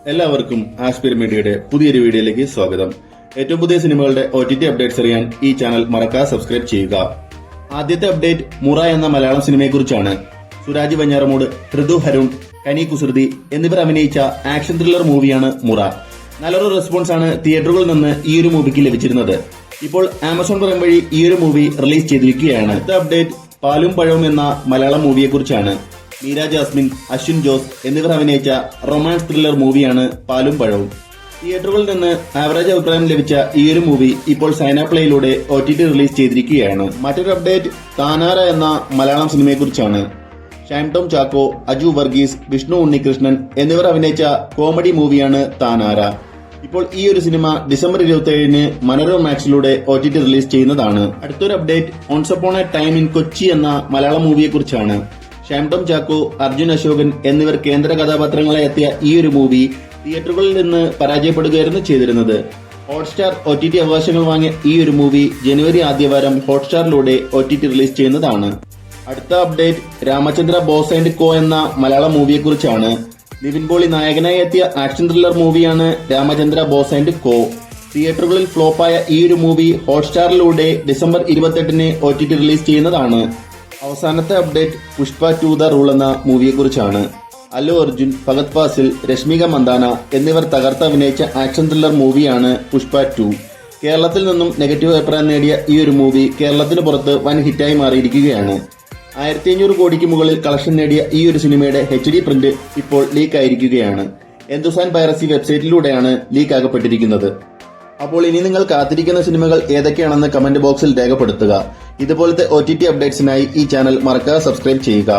എല്ലാവർക്കും ആസ്പിർ മീഡിയയുടെ പുതിയൊരു വീഡിയോയിലേക്ക് സ്വാഗതം. ഏറ്റവും പുതിയ സിനിമകളുടെ OTT അപ്ഡേറ്റ്സ് അറിയാൻ ഈ ചാനൽ മറക്കാതെ സബ്സ്ക്രൈബ് ചെയ്യുക. ആദ്യത്തെ അപ്ഡേറ്റ് മുറ എന്ന മലയാളം സിനിമയെക്കുറിച്ചാണ്. സുരാജ് വെഞ്ഞാറമൂട്, ഋതു ഹരുൺ, കനി കുസൃതി എന്നിവർ അഭിനയിച്ച ആക്ഷൻ ത്രില്ലർ മൂവിയാണ് മുറ. നല്ലൊരു റെസ്പോൺസ് ആണ് തിയേറ്ററുകളിൽ നിന്ന് ഈ ഒരു മൂവിക്ക് ലഭിച്ചിരുന്നത്. ഇപ്പോൾ ആമസോൺ പ്രൈം വഴി ഈ ഒരു മൂവി റിലീസ് ചെയ്തിരിക്കുകയാണ്. അടുത്ത അപ്ഡേറ്റ് പാലും പഴവും എന്ന മലയാളം മൂവിയെക്കുറിച്ചാണ്. മീര ജാസ്മിൻ, അശ്വിൻ ജോസ് എന്നിവർ അഭിനയിച്ച റൊമാൻസ് ത്രില്ലർ മൂവിയാണ് പാലും പഴവും. തിയേറ്ററുകളിൽ നിന്ന് ആവറേജ് അഭിപ്രായം ലഭിച്ച ഈ ഒരു മൂവി ഇപ്പോൾ സൈനാപ്ലേയിലൂടെ OTT റിലീസ് ചെയ്തിരിക്കുകയാണ്. മറ്റൊരു അപ്ഡേറ്റ് താനാര എന്ന മലയാളം സിനിമയെക്കുറിച്ചാണ്. ഷൈൻ ടോം ചാക്കോ, അജു വർഗീസ്, വിഷ്ണു ഉണ്ണികൃഷ്ണൻ എന്നിവർ അഭിനയിച്ച കോമഡി മൂവിയാണ് താനാര. ഇപ്പോൾ ഈ ഒരു സിനിമ ഡിസംബർ 27-ന് മനോരമ മാക്സിലൂടെ OTT റിലീസ് ചെയ്യുന്നതാണ്. അടുത്തൊരു update once upon a time in Kochi എന്ന മലയാളം മൂവിയെക്കുറിച്ചാണ്. ഷൈൻ ടോം ചാക്കോ, അർജുൻ അശോകൻ എന്നിവർ കേന്ദ്ര കഥാപാത്രങ്ങളെ എത്തിയ ഈ ഒരു മൂവി തിയേറ്ററുകളിൽ നിന്ന് പരാജയപ്പെടുകയായിരുന്നു ചെയ്തിരുന്നത്. ഹോട്ട്സ്റ്റാർ OTT അവകാശങ്ങൾ വാങ്ങിയ ഈ ഒരു മൂവി ജനുവരി ആദ്യവാരം ഹോട്ട്സ്റ്റാറിലൂടെ OTT റിലീസ് ചെയ്യുന്നതാണ്. അടുത്ത അപ്ഡേറ്റ് രാമചന്ദ്ര ബോസ് ആൻഡ് കോ എന്ന മലയാളം മൂവിയെക്കുറിച്ചാണ്. നിവിൻ പോളി നായകനായി എത്തിയ ആക്ഷൻ ത്രില്ലർ മൂവിയാണ് രാമചന്ദ്ര ബോസ് ആൻഡ് കോ. തിയേറ്ററുകളിൽ ഫ്ലോപ്പായ ഈ ഒരു മൂവി ഹോട്ട്സ്റ്റാറിലൂടെ ഡിസംബർ 28-ന് OTT റിലീസ് ചെയ്യുന്നതാണ്. അവസാനത്തെ അപ്ഡേറ്റ് പുഷ്പ 2 ദ റൂൾ എന്ന മൂവിയെക്കുറിച്ചാണ്. അല്ലു അർജുൻ, ഫഹദ് ഫാസിൽ, രശ്മിക മന്ദാന എന്നിവർ തകർത്ത് അഭിനയിച്ച ആക്ഷൻ ത്രില്ലർ മൂവിയാണ് പുഷ്പ 2. കേരളത്തിൽ നിന്നും നെഗറ്റീവ് അഭിപ്രായം നേടിയ ഈ ഒരു മൂവി കേരളത്തിന് പുറത്ത് വൻ ഹിറ്റായി മാറിയിരിക്കുകയാണ്. 1500 കോടിക്ക് മുകളിൽ കളക്ഷൻ നേടിയ ഈ ഒരു സിനിമയുടെ HD പ്രിന്റ് ഇപ്പോൾ ലീക്ക് ആയിരിക്കുകയാണ്. എന്തോസാൻ പൈറസി വെബ്സൈറ്റിലൂടെയാണ് ലീക്ക് ആകപ്പെട്ടിരിക്കുന്നത്. അപ്പോൾ ഇനി നിങ്ങൾ കാത്തിരിക്കുന്ന സിനിമകൾ ഏതൊക്കെയാണെന്ന് കമന്റ് ബോക്സിൽ രേഖപ്പെടുത്തുക. ഇതുപോലത്തെ OTT അപ്ഡേറ്റ്സിനായി ഈ ചാനൽ മറക്കാതെ സബ്സ്ക്രൈബ് ചെയ്യുക.